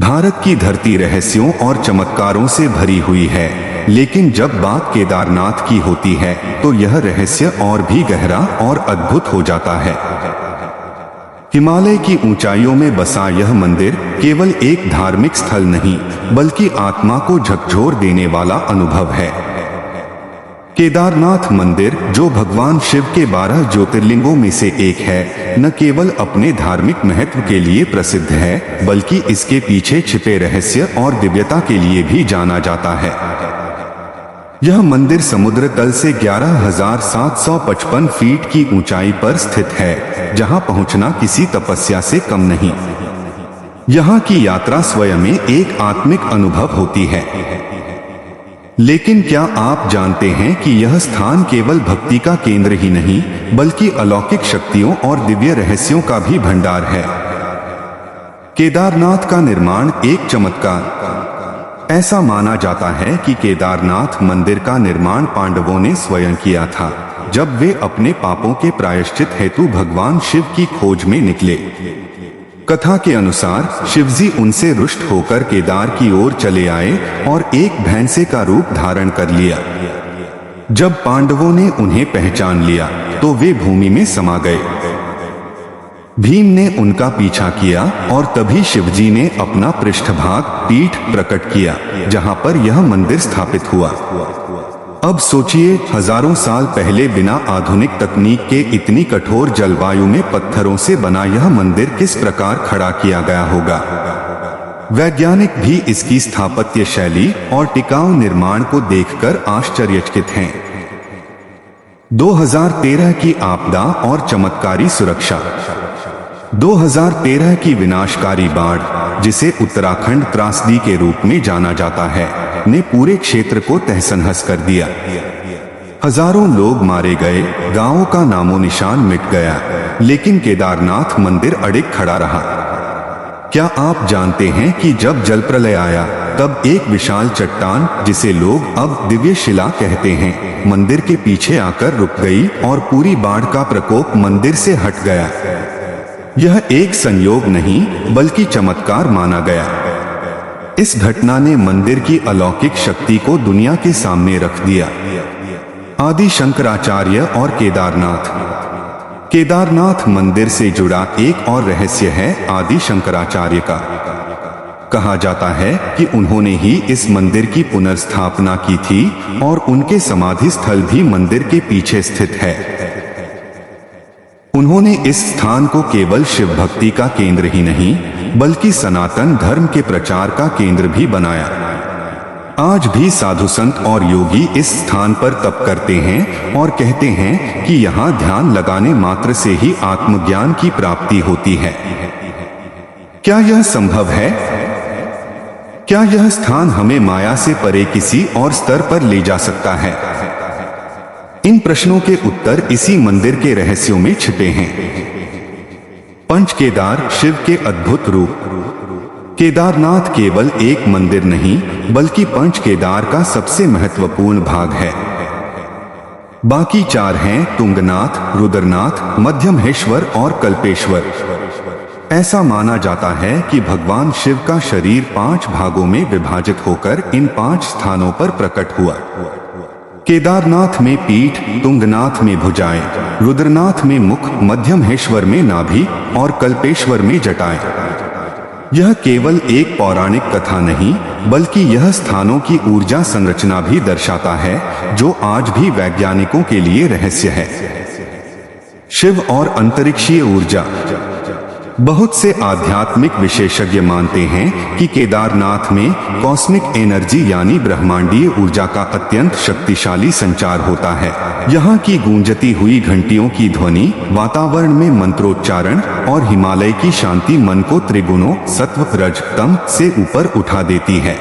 भारत की धरती रहस्यों और चमत्कारों से भरी हुई है, लेकिन जब बात केदारनाथ की होती है तो यह रहस्य और भी गहरा और अद्भुत हो जाता है। हिमालय की ऊंचाइयों में बसा यह मंदिर केवल एक धार्मिक स्थल नहीं, बल्कि आत्मा को झकझोर देने वाला अनुभव है। केदारनाथ मंदिर, जो भगवान शिव के 12 ज्योतिर्लिंगों में से एक है, न केवल अपने धार्मिक महत्व के लिए प्रसिद्ध है, बल्कि इसके पीछे छिपे रहस्य और दिव्यता के लिए भी जाना जाता है। यह मंदिर समुद्र तल से 11,755 फीट की ऊंचाई पर स्थित है, जहां पहुंचना किसी तपस्या से कम नहीं। यहां की यात्रा स्वयं में एक आत्मिक अनुभव होती है। लेकिन क्या आप जानते हैं कि यह स्थान केवल भक्ति का केंद्र ही नहीं, बल्कि अलौकिक शक्तियों और दिव्य रहस्यों का भी भंडार है। केदारनाथ का निर्माण एक चमत्कार। ऐसा माना जाता है कि केदारनाथ मंदिर का निर्माण पांडवों ने स्वयं किया था, जब वे अपने पापों के प्रायश्चित हेतु भगवान शिव की खोज में निकले। कथा के अनुसार शिवजी उनसे रुष्ट होकर केदार की ओर चले आए और एक भैंसे का रूप धारण कर लिया। जब पांडवों ने उन्हें पहचान लिया तो वे भूमि में समा गए। भीम ने उनका पीछा किया और तभी शिवजी ने अपना पृष्ठभाग, पीठ प्रकट किया, जहां पर यह मंदिर स्थापित हुआ। अब सोचिए, हजारों साल पहले बिना आधुनिक तकनीक के इतनी कठोर जलवायु में पत्थरों से बना यह मंदिर किस प्रकार खड़ा किया गया होगा। वैज्ञानिक भी इसकी स्थापत्य शैली और टिकाऊ निर्माण को देखकर आश्चर्यचकित हैं। 2013 की आपदा और चमत्कारी सुरक्षा। 2013 की विनाशकारी बाढ़, जिसे उत्तराखंड त्रासदी के रूप में जाना जाता है, ने पूरे क्षेत्र को तहस-नहस कर दिया। हजारों लोग मारे गए, गांवों का नामो निशान मिट गया, लेकिन केदारनाथ मंदिर अडिग खड़ा रहा। क्या आप जानते हैं कि जब जल प्रलय आया तब एक विशाल चट्टान, जिसे लोग अब दिव्य शिला कहते हैं, मंदिर के पीछे आकर रुक गई और पूरी बाढ़ का प्रकोप मंदिर से हट गया। यह एक संयोग नहीं, बल्कि चमत्कार माना गया। इस घटना ने मंदिर की अलौकिक शक्ति को दुनिया के सामने रख दिया। आदि शंकराचार्य और केदारनाथ। केदारनाथ मंदिर से जुड़ा एक और रहस्य है आदि शंकराचार्य का। कहा जाता है कि उन्होंने ही इस मंदिर की पुनर्स्थापना की थी और उनके समाधि स्थल भी मंदिर के पीछे स्थित है। उन्होंने इस स्थान को केवल शिव भक्ति का केंद्र ही नहीं, बल्कि सनातन धर्म के प्रचार का केंद्र भी बनाया। आज भी साधु संत और योगी इस स्थान पर तप करते हैं और कहते हैं कि यहाँ ध्यान लगाने मात्र से ही आत्मज्ञान की प्राप्ति होती है। क्या यह संभव है? क्या यह स्थान हमें माया से परे किसी और स्तर पर ले जा सकता है? इन प्रश्नों के उत्तर इसी मंदिर के रहस्यों में छिपे हैं। पंच केदार, शिव के अद्भुत रूप। केदारनाथ केवल एक मंदिर नहीं, बल्कि पंच केदार का सबसे महत्वपूर्ण भाग है। बाकी 4 हैं तुंगनाथ, रुद्रनाथ, मध्यमहेश्वर और कल्पेश्वर। ऐसा माना जाता है कि भगवान शिव का शरीर 5 भागों में विभाजित होकर इन 5 स्थानों पर प्रकट हुआ। केदारनाथ में पीठ, तुंगनाथ में भुजाएं, रुद्रनाथ में मुख, मध्यमहेश्वर में नाभि और कल्पेश्वर में जटाएं। यह केवल एक पौराणिक कथा नहीं, बल्कि यह स्थानों की ऊर्जा संरचना भी दर्शाता है, जो आज भी वैज्ञानिकों के लिए रहस्य है। शिव और अंतरिक्षीय ऊर्जा। बहुत से आध्यात्मिक विशेषज्ञ मानते हैं कि केदारनाथ में कॉस्मिक एनर्जी यानी ब्रह्मांडीय ऊर्जा का अत्यंत शक्तिशाली संचार होता है। यहाँ की गूंजती हुई घंटियों की ध्वनि, वातावरण में मंत्रोच्चारण और हिमालय की शांति मन को त्रिगुणों सत्व, रज, तम से ऊपर उठा देती है।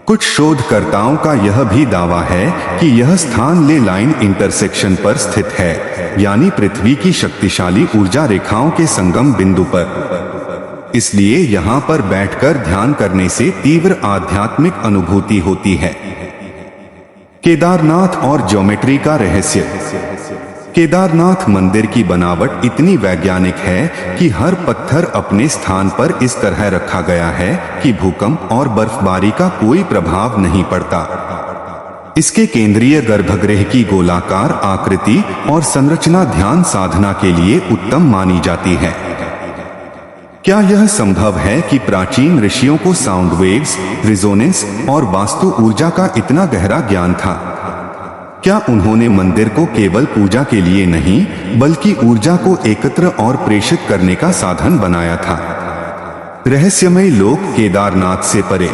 कुछ शोधकर्ताओं का यह भी दावा है कि यह स्थान ले लाइन इंटरसेक्शन पर स्थित है, यानी पृथ्वी की शक्तिशाली ऊर्जा रेखाओं के संगम बिंदु पर। इसलिए यहाँ पर बैठकर ध्यान करने से तीव्र आध्यात्मिक अनुभूति होती है। केदारनाथ और ज्योमेट्री का रहस्य। केदारनाथ मंदिर की बनावट इतनी वैज्ञानिक है कि हर पत्थर अपने स्थान पर इस तरह रखा गया है कि भूकंप और बर्फबारी का कोई प्रभाव नहीं पड़ता। इसके केंद्रीय गर्भगृह की गोलाकार आकृति और संरचना ध्यान साधना के लिए उत्तम मानी जाती है। क्या यह संभव है कि प्राचीन ऋषियों को साउंड वेव्स, रिजोनेंस और वास्तु ऊर्जा का इतना गहरा ज्ञान था? क्या उन्होंने मंदिर को केवल पूजा के लिए नहीं बल्कि ऊर्जा को एकत्र और प्रेषित करने का साधन बनाया था? रहस्यमय लोक केदारनाथ से परे।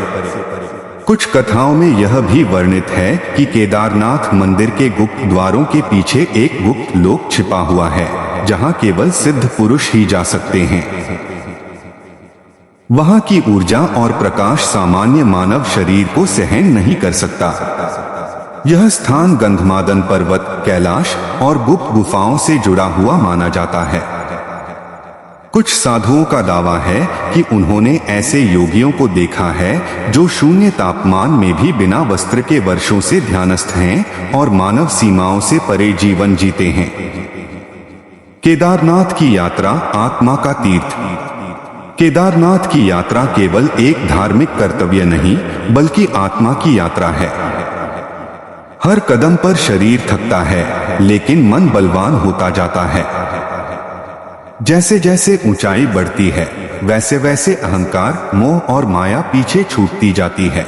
कुछ कथाओं में यह भी वर्णित है कि केदारनाथ मंदिर के गुप्त द्वारों के पीछे एक गुप्त लोक छिपा हुआ है जहां केवल सिद्ध पुरुष ही जा सकते हैं। वहां की ऊर्जा और प्रकाश सामान्य मानव शरीर को सहन नहीं कर सकता। यह स्थान गंधमादन पर्वत, कैलाश और गुप्त गुफाओं से जुड़ा हुआ माना जाता है। कुछ साधुओं का दावा है कि उन्होंने ऐसे योगियों को देखा है जो शून्य तापमान में भी बिना वस्त्र के वर्षों से ध्यानस्थ हैं और मानव सीमाओं से परे जीवन जीते हैं। केदारनाथ की यात्रा आत्मा का तीर्थ। केदारनाथ की यात्रा केवल एक धार्मिक कर्तव्य नहीं बल्कि आत्मा की यात्रा है। हर कदम पर शरीर थकता है लेकिन मन बलवान होता जाता है। जैसे जैसे ऊंचाई बढ़ती है वैसे वैसे अहंकार, मोह और माया पीछे छूटती जाती है।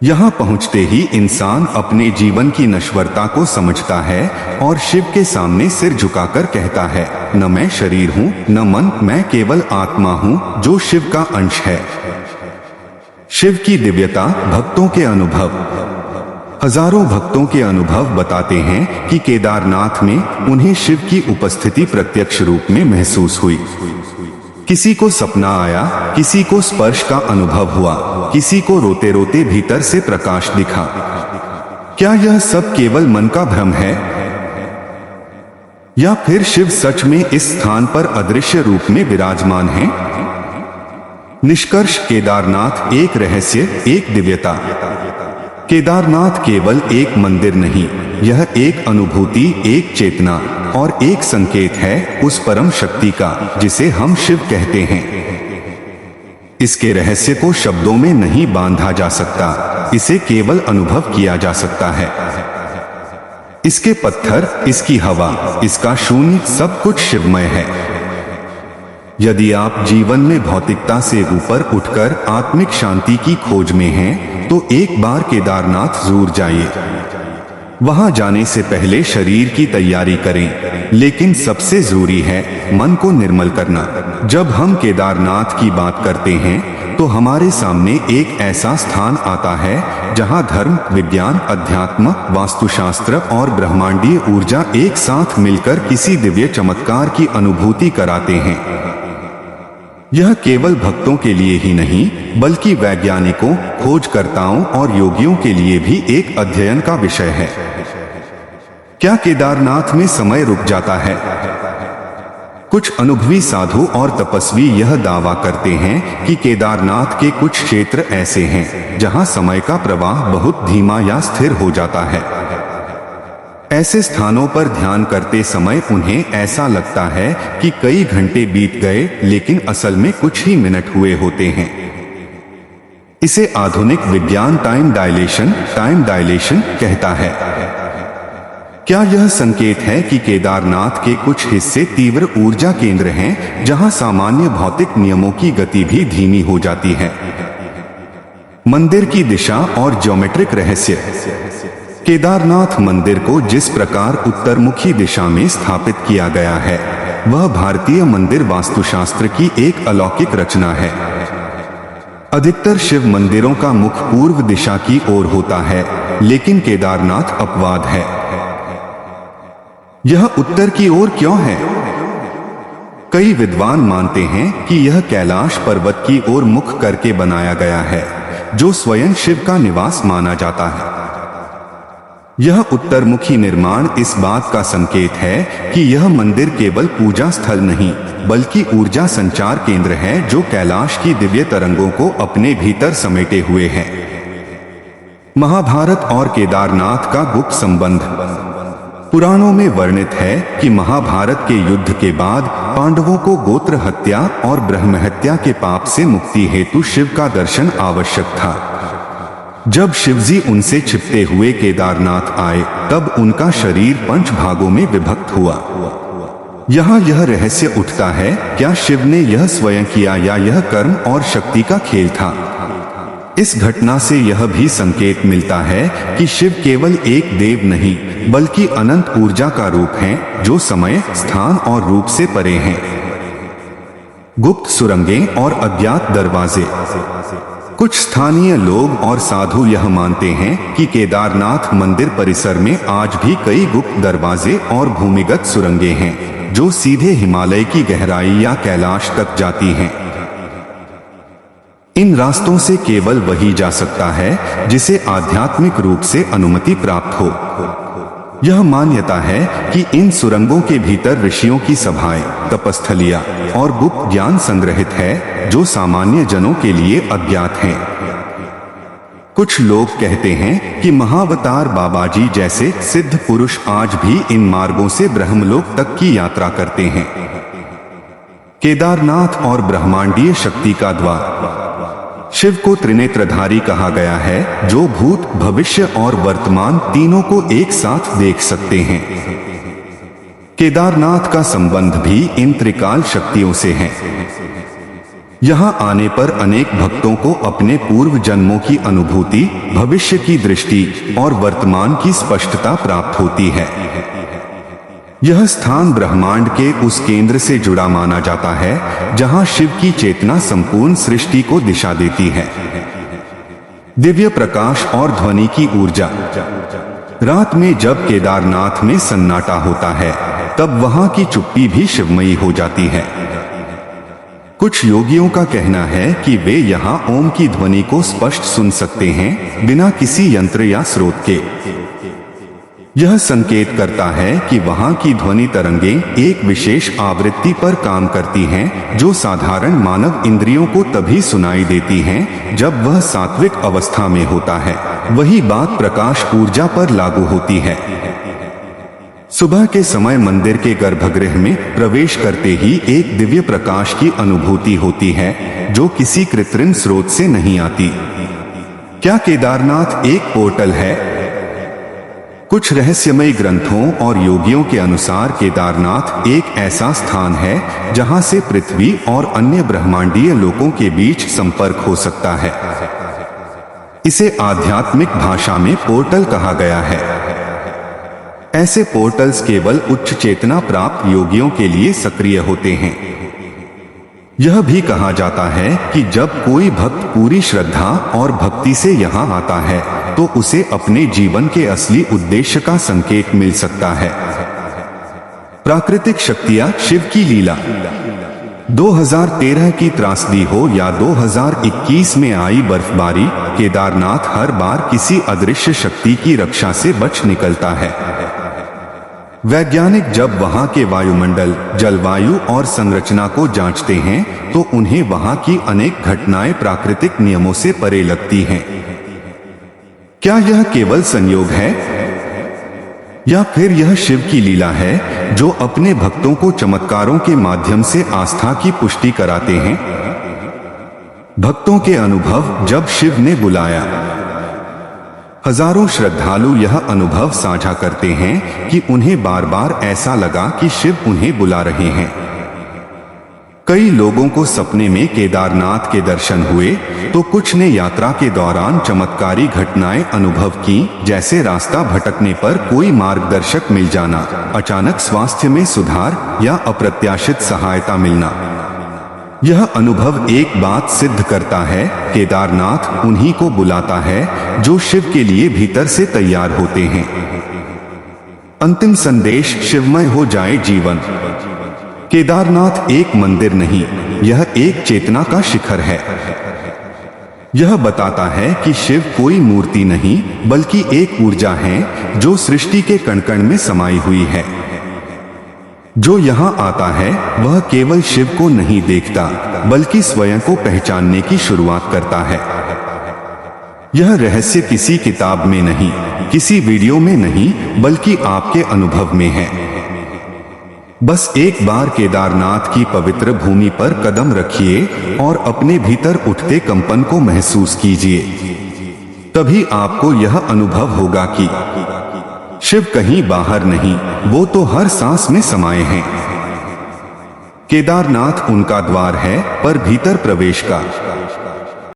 यहाँ पहुँचते ही इंसान अपने जीवन की नश्वरता को समझता है और शिव के सामने सिर झुकाकर कहता है, न मैं शरीर हूँ न मन, मैं केवल आत्मा हूँ जो शिव का अंश है। शिव की दिव्यता, भक्तों के अनुभव। हजारों भक्तों के अनुभव बताते हैं कि केदारनाथ में उन्हें शिव की उपस्थिति प्रत्यक्ष रूप में महसूस हुई। किसी को सपना आया, किसी को स्पर्श का अनुभव हुआ, किसी को रोते रोते भीतर से प्रकाश दिखा। क्या यह सब केवल मन का भ्रम है या फिर शिव सच में इस स्थान पर अदृश्य रूप में विराजमान है? निष्कर्ष, केदारनाथ एक रहस्य, एक दिव्यता। केदारनाथ केवल एक मंदिर नहीं, यह एक अनुभूति, एक चेतना और एक संकेत है उस परम शक्ति का जिसे हम शिव कहते हैं। इसके रहस्य को शब्दों में नहीं बांधा जा सकता, इसे केवल अनुभव किया जा सकता है। इसके पत्थर, इसकी हवा, इसका शून्य, सब कुछ शिवमय है। यदि आप जीवन में भौतिकता से ऊपर उठकर आत्मिक शांति की खोज में हैं, तो एक बार केदारनाथ जरूर जाइए। वहां जाने से पहले शरीर की तैयारी करें, लेकिन सबसे जरूरी है मन को निर्मल करना। जब हम केदारनाथ की बात करते हैं तो हमारे सामने एक ऐसा स्थान आता है जहां धर्म, विज्ञान, अध्यात्म, वास्तुशास्त्र और ब्रह्मांडीय ऊर्जा एक साथ मिलकर किसी दिव्य चमत्कार की अनुभूति कराते हैं। यह केवल भक्तों के लिए ही नहीं बल्कि वैज्ञानिकों, खोजकर्ताओं और योगियों के लिए भी एक अध्ययन का विषय है। क्या केदारनाथ में समय रुक जाता है? कुछ अनुभवी साधु और तपस्वी यह दावा करते हैं कि केदारनाथ के कुछ क्षेत्र ऐसे हैं जहां समय का प्रवाह बहुत धीमा या स्थिर हो जाता है। ऐसे स्थानों पर ध्यान करते समय उन्हें ऐसा लगता है कि कई घंटे बीत गए, लेकिन असल में कुछ ही मिनट हुए होते हैं। इसे आधुनिक विज्ञान टाइम डायलेशन कहता है। क्या यह संकेत है कि केदारनाथ के कुछ हिस्से तीव्र ऊर्जा केंद्र हैं जहां सामान्य भौतिक नियमों की गति भी धीमी हो जाती है? मंदिर की दिशा और ज्योमेट्रिक रहस्य। केदारनाथ मंदिर को जिस प्रकार उत्तरमुखी दिशा में स्थापित किया गया है वह भारतीय मंदिर वास्तुशास्त्र की एक अलौकिक रचना है। अधिकतर शिव मंदिरों का मुख पूर्व दिशा की ओर होता है, लेकिन केदारनाथ अपवाद है। यह उत्तर की ओर क्यों है? कई विद्वान मानते हैं कि यह कैलाश पर्वत की ओर मुख करके बनाया गया है, जो स्वयं शिव का निवास माना जाता है। यह उत्तरमुखी निर्माण इस बात का संकेत है कि यह मंदिर केवल पूजा स्थल नहीं बल्कि ऊर्जा संचार केंद्र है जो कैलाश की दिव्य तरंगों को अपने भीतर समेटे हुए है। महाभारत और केदारनाथ का गुप्त संबंध। पुराणों में वर्णित है कि महाभारत के युद्ध के बाद पांडवों को गोत्र हत्या और ब्रह्म हत्या के पाप से मुक्ति हेतु शिव का दर्शन आवश्यक था। जब शिवजी उनसे छिपते हुए केदारनाथ आए तब उनका शरीर 5 भागों में विभक्त हुआ। यहाँ यह रहस्य उठता है, क्या शिव ने यह स्वयं किया या यह कर्म और शक्ति का खेल था। इस घटना से यह भी संकेत मिलता है कि शिव केवल एक देव नहीं बल्कि अनंत ऊर्जा का रूप हैं, जो समय, स्थान और रूप से परे हैं। गुप्त सुरंगें और अज्ञात दरवाजे। कुछ स्थानीय लोग और साधु यह मानते हैं कि केदारनाथ मंदिर परिसर में आज भी कई गुप्त दरवाजे और भूमिगत सुरंगें हैं, जो सीधे हिमालय की गहराई या कैलाश तक जाती हैं। इन रास्तों से केवल वही जा सकता है जिसे आध्यात्मिक रूप से अनुमति प्राप्त हो। यह मान्यता है कि इन सुरंगों के भीतर ऋषियों की सभाएं, तपस्थलियां और गुप्त ज्ञान संग्रहित है, जो सामान्य जनों के लिए अज्ञात हैं। कुछ लोग कहते हैं कि महावतार बाबाजी जैसे सिद्ध पुरुष आज भी इन मार्गों से ब्रह्मलोक तक की यात्रा करते हैं। केदारनाथ और ब्रह्मांडीय शक्ति का द्वार। शिव को त्रिनेत्रधारी कहा गया है, जो भूत, भविष्य और वर्तमान तीनों को एक साथ देख सकते हैं। केदारनाथ का संबंध भी इन त्रिकाल शक्तियों से है। यहाँ आने पर अनेक भक्तों को अपने पूर्व जन्मों की अनुभूति, भविष्य की दृष्टि और वर्तमान की स्पष्टता प्राप्त होती है। यह स्थान ब्रह्मांड के उस केंद्र से जुड़ा माना जाता है जहां शिव की चेतना संपूर्ण सृष्टि को दिशा देती है। दिव्य प्रकाश और ध्वनि की ऊर्जा। रात में जब केदारनाथ में सन्नाटा होता है तब वहां की चुप्पी भी शिवमयी हो जाती है। कुछ योगियों का कहना है कि वे यहाँ ओम की ध्वनि को स्पष्ट सुन सकते हैं, बिना किसी यंत्र या स्रोत के। यह संकेत करता है कि वहां की ध्वनि तरंगें एक विशेष आवृत्ति पर काम करती हैं, जो साधारण मानव इंद्रियों को तभी सुनाई देती हैं जब वह सात्विक अवस्था में होता है। वही बात प्रकाश ऊर्जा पर लागू होती है। सुबह के समय मंदिर के गर्भगृह में प्रवेश करते ही एक दिव्य प्रकाश की अनुभूति होती है, जो किसी कृत्रिम स्रोत से नहीं आती। क्या केदारनाथ एक पोर्टल है? कुछ रहस्यमय ग्रंथों और योगियों के अनुसार केदारनाथ एक ऐसा स्थान है जहां से पृथ्वी और अन्य ब्रह्मांडीय लोकों के बीच संपर्क हो सकता है। इसे आध्यात्मिक भाषा में पोर्टल कहा गया है। ऐसे पोर्टल्स केवल उच्च चेतना प्राप्त योगियों के लिए सक्रिय होते हैं। यह भी कहा जाता है कि जब कोई भक्त पूरी श्रद्धा और भक्ति से यहाँ आता है तो उसे अपने जीवन के असली उद्देश्य का संकेत मिल सकता है। प्राकृतिक शक्तियां, शिव की लीला। 2013 की त्रासदी हो या 2021 में आई बर्फबारी, केदारनाथ हर बार किसी अदृश्य शक्ति की रक्षा से बच निकलता है। वैज्ञानिक जब वहां के वायुमंडल, जलवायु और संरचना को जांचते हैं तो उन्हें वहां की अनेक घटनाएं प्राकृतिक नियमों से परे लगती हैं। क्या यह केवल संयोग है या फिर यह शिव की लीला है, जो अपने भक्तों को चमत्कारों के माध्यम से आस्था की पुष्टि कराते हैं? भक्तों के अनुभव जब शिव ने बुलाया। हजारों श्रद्धालु यह अनुभव साझा करते हैं कि उन्हें बार बार ऐसा लगा कि शिव उन्हें बुला रहे हैं। कई लोगों को सपने में केदारनाथ के दर्शन हुए तो कुछ ने यात्रा के दौरान चमत्कारी घटनाएं अनुभव की, जैसे रास्ता भटकने पर कोई मार्गदर्शक मिल जाना, अचानक स्वास्थ्य में सुधार या अप्रत्याशित सहायता मिलना। यह अनुभव एक बात सिद्ध करता है, केदारनाथ उन्हीं को बुलाता है जो शिव के लिए भीतर से तैयार होते हैं। अंतिम संदेश, शिवमय हो जाए जीवन। केदारनाथ एक मंदिर नहीं, यह एक चेतना का शिखर है। यह बताता है कि शिव कोई मूर्ति नहीं बल्कि एक ऊर्जा है जो सृष्टि के कण-कण में समाई हुई है। जो यहाँ आता है वह केवल शिव को नहीं देखता बल्कि स्वयं को पहचानने की शुरुआत करता है। यह रहस्य किसी किताब में नहीं, किसी वीडियो में नहीं, बल्कि आपके अनुभव में है। बस एक बार केदारनाथ की पवित्र भूमि पर कदम रखिए और अपने भीतर उठते कंपन को महसूस कीजिए। तभी आपको यह अनुभव होगा कि शिव कहीं बाहर नहीं, वो तो हर सांस में समाये हैं। केदारनाथ उनका द्वार है, पर भीतर प्रवेश का